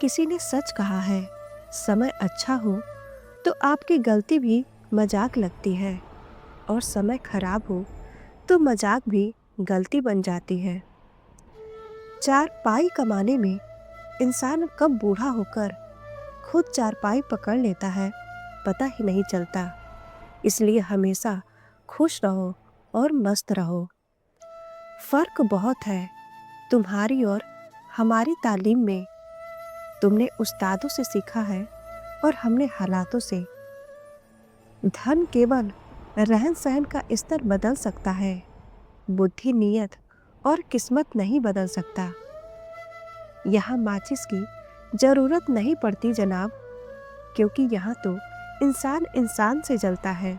किसी ने सच कहा है, समय अच्छा हो तो आपकी गलती भी मजाक लगती है, और समय खराब हो तो मजाक भी गलती बन जाती है। चारपाई कमाने में इंसान कब बूढ़ा होकर खुद चारपाई पकड़ लेता है, पता ही नहीं चलता। इसलिए हमेशा खुश रहो और मस्त रहो। फर्क बहुत है तुम्हारी और हमारी तालीम में। तुमने उस्तादों से सीखा है और हमने हालातों से। धन केवल रहन सहन का स्तर बदल सकता है, बुद्धि, नीयत और किस्मत नहीं बदल सकता। यहाँ माचिस की जरूरत नहीं पड़ती जनाब, क्योंकि यहाँ तो इंसान इंसान से जलता है।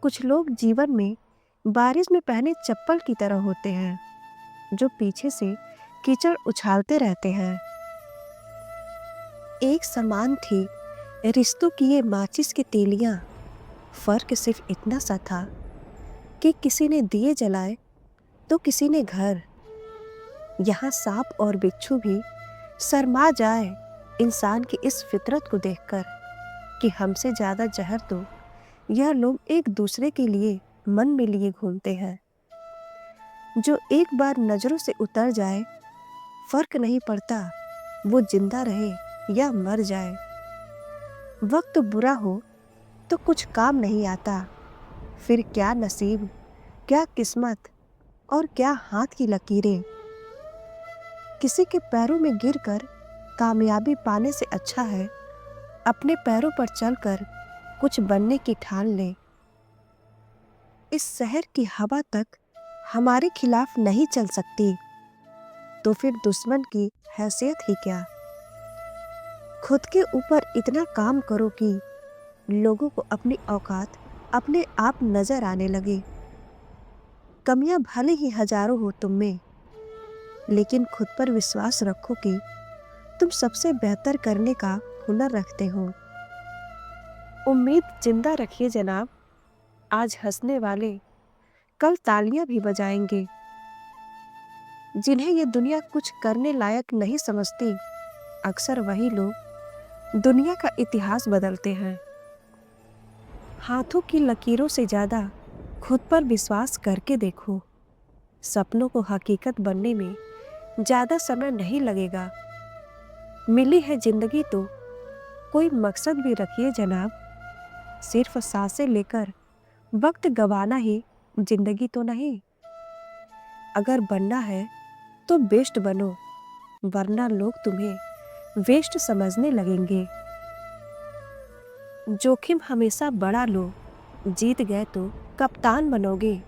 कुछ लोग जीवन में बारिश में पहने चप्पल की तरह होते हैं, जो पीछे से कीचड़ उछालते रहते हैं। एक समान थी रिश्तों की ये माचिस की तीलियां। फर्क सिर्फ इतना सा था कि किसी ने दिए जलाए तो किसी ने घर। यहाँ सांप और बिच्छू भी शर्मा जाए इंसान की इस फितरत को देखकर कि हमसे ज्यादा जहर तो यह लोग एक दूसरे के लिए मन में लिए घूमते हैं। जो एक बार नजरों से उतर जाए, फर्क नहीं पड़ता वो जिंदा रहे या मर जाए। वक्त बुरा हो तो कुछ काम नहीं आता, फिर क्या नसीब, क्या किस्मत और क्या हाथ की लकीरें। किसी के पैरों में गिरकर कामयाबी पाने से अच्छा है अपने पैरों पर चलकर कुछ बनने की ठान ले। इस शहर की हवा तक हमारे खिलाफ नहीं चल सकती, तो फिर दुश्मन की हैसियत ही क्या। खुद के ऊपर इतना काम करो कि लोगों को अपनी औकात अपने आप नजर आने लगे। कमियां भले ही हजारों हो तुम में, लेकिन खुद पर विश्वास रखो कि तुम सबसे बेहतर करने का हुनर रखते हो। उम्मीद जिंदा रखिए जनाब। आज हंसने वाले कल तालियां भी बजाएंगे। जिन्हें ये दुनिया कुछ करने लायक नहीं समझती, अक्सर वही लोग दुनिया का इतिहास बदलते हैं। हाथों की लकीरों से ज्यादा खुद पर विश्वास करके देखो। सपनों को हकीकत बनने में ज्यादा समय नहीं लगेगा। मिली है जिंदगी तो कोई मकसद भी रखिए जनाब। सिर्फ सांसें लेकर वक्त गवाना ही जिंदगी तो नहीं। अगर बनना है तो बेस्ट बनो, वरना लोग तुम्हें वेस्ट समझने लगेंगे। जोखिम हमेशा बड़ा लो, जीत गए तो कप्तान बनोगे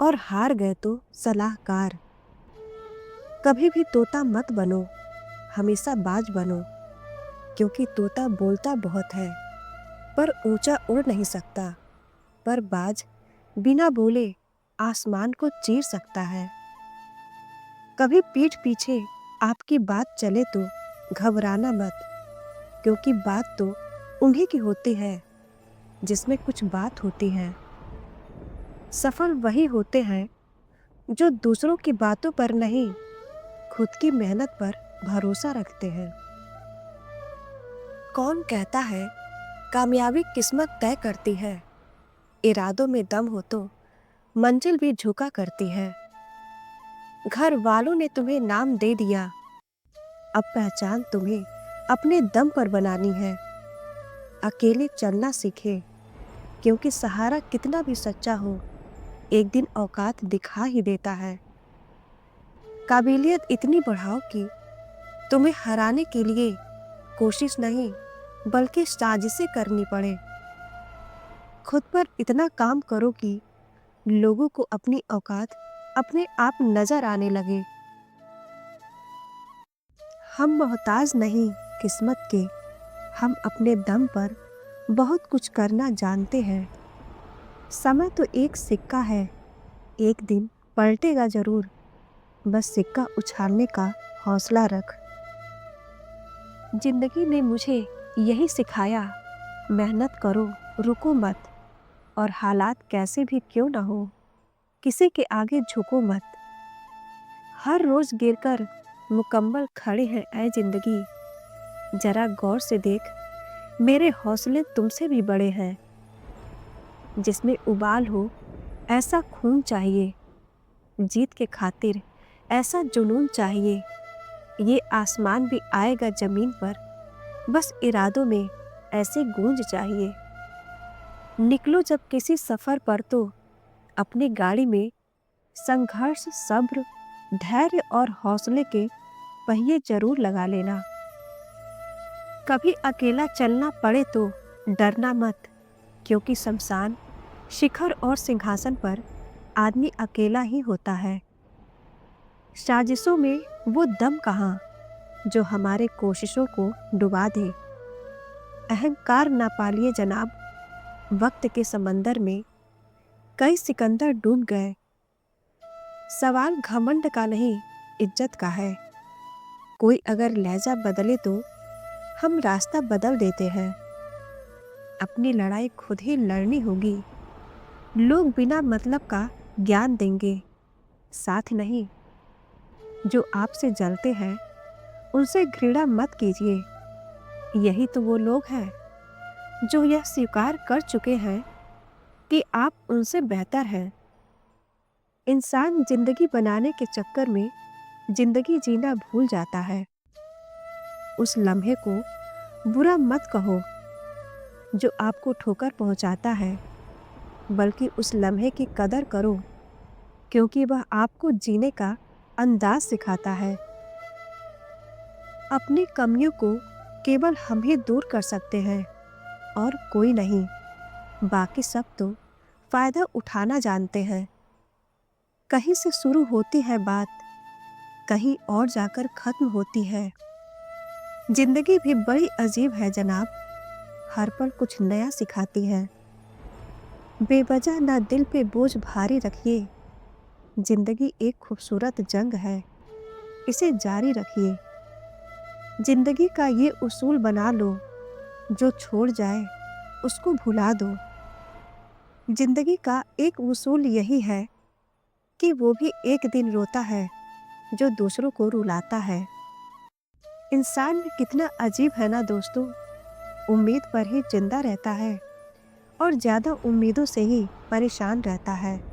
और हार गए तो सलाहकार। कभी भी तोता मत बनो, हमेशा बाज बनो, क्योंकि तोता बोलता बहुत है पर ऊंचा उड़ नहीं सकता, पर बाज बिना बोले आसमान को चीर सकता है। कभी पीठ पीछे आपकी बात चले तो घबराना मत, क्योंकि बात तो उन्हीं की होती है जिसमें कुछ बात होती है। सफल वही होते हैं जो दूसरों की बातों पर नहीं, खुद की मेहनत पर भरोसा रखते हैं। कौन कहता है कामयाबी किस्मत तय करती है? इरादों में दम हो तो मंजिल भी झुका करती है। घर वालों ने तुम्हें नाम दे दिया, अब पहचान तुम्हें अपने दम पर बनानी है। अकेले चलना सीखे, क्योंकि सहारा कितना भी सच्चा हो, एक दिन औकात दिखा ही देता है। काबिलियत इतनी बढ़ाओ कि तुम्हें हराने के लिए कोशिश नहीं बल्कि साजिशें करनी पड़े। खुद पर इतना काम करो कि लोगों को अपनी औकात अपने आप नजर आने लगे। हम मोहताज नहीं किस्मत के, हम अपने दम पर बहुत कुछ करना जानते हैं। समय तो एक सिक्का है, एक दिन पलटेगा जरूर, बस सिक्का उछालने का हौसला रख। जिंदगी ने मुझे यही सिखाया, मेहनत करो, रुको मत, और हालात कैसे भी क्यों ना हो, किसी के आगे झुको मत। हर रोज गिरकर मुकम्मल खड़े हैं ऐ जिंदगी, जरा गौर से देख, मेरे हौसले तुमसे भी बड़े हैं। जिसमें उबाल हो ऐसा खून चाहिए, जीत के खातिर ऐसा जुनून चाहिए। ये आसमान भी आएगा जमीन पर, बस इरादों में ऐसी गूंज चाहिए। निकलो जब किसी सफर पर तो अपनी गाड़ी में संघर्ष, सब्र, धैर्य और हौसले के पहिए जरूर लगा लेना। कभी अकेला चलना पड़े तो डरना मत, क्योंकि शमशान, शिखर और सिंहासन पर आदमी अकेला ही होता है। साजिशों में वो दम कहाँ जो हमारे कोशिशों को डुबा दे। अहंकार ना पालिए जनाब, वक्त के समंदर में कई सिकंदर डूब गए। सवाल घमंड का नहीं, इज्जत का है। कोई अगर लहजा बदले तो हम रास्ता बदल देते हैं। अपनी लड़ाई खुद ही लड़नी होगी। लोग बिना मतलब का ज्ञान देंगे, साथ नहीं। जो आपसे जलते हैं उनसे घृणा मत कीजिए। यही तो वो लोग हैं जो यह स्वीकार कर चुके हैं कि आप उनसे बेहतर हैं। इंसान जिंदगी बनाने के चक्कर में जिंदगी जीना भूल जाता है। उस लम्हे को बुरा मत कहो जो आपको ठोकर पहुंचाता है, बल्कि उस लम्हे की कदर करो, क्योंकि वह आपको जीने का अंदाज सिखाता है। अपनी कमियों को केवल हम ही दूर कर सकते हैं और कोई नहीं। बाकी सब तो फायदा उठाना जानते हैं। कहीं से शुरू होती है बात, कहीं और जाकर खत्म होती है। जिंदगी भी बड़ी अजीब है जनाब, हर पल कुछ नया सिखाती है। बेवजह ना दिल पे बोझ भारी रखिए। जिंदगी एक खूबसूरत जंग है, इसे जारी रखिए। जिंदगी का ये उसूल बना लो, जो छोड़ जाए उसको भुला दो। जिंदगी का एक उसूल यही है कि वो भी एक दिन रोता है जो दूसरों को रुलाता है। इंसान कितना अजीब है ना दोस्तों, उम्मीद पर ही जिंदा रहता है और ज्यादा उम्मीदों से ही परेशान रहता है।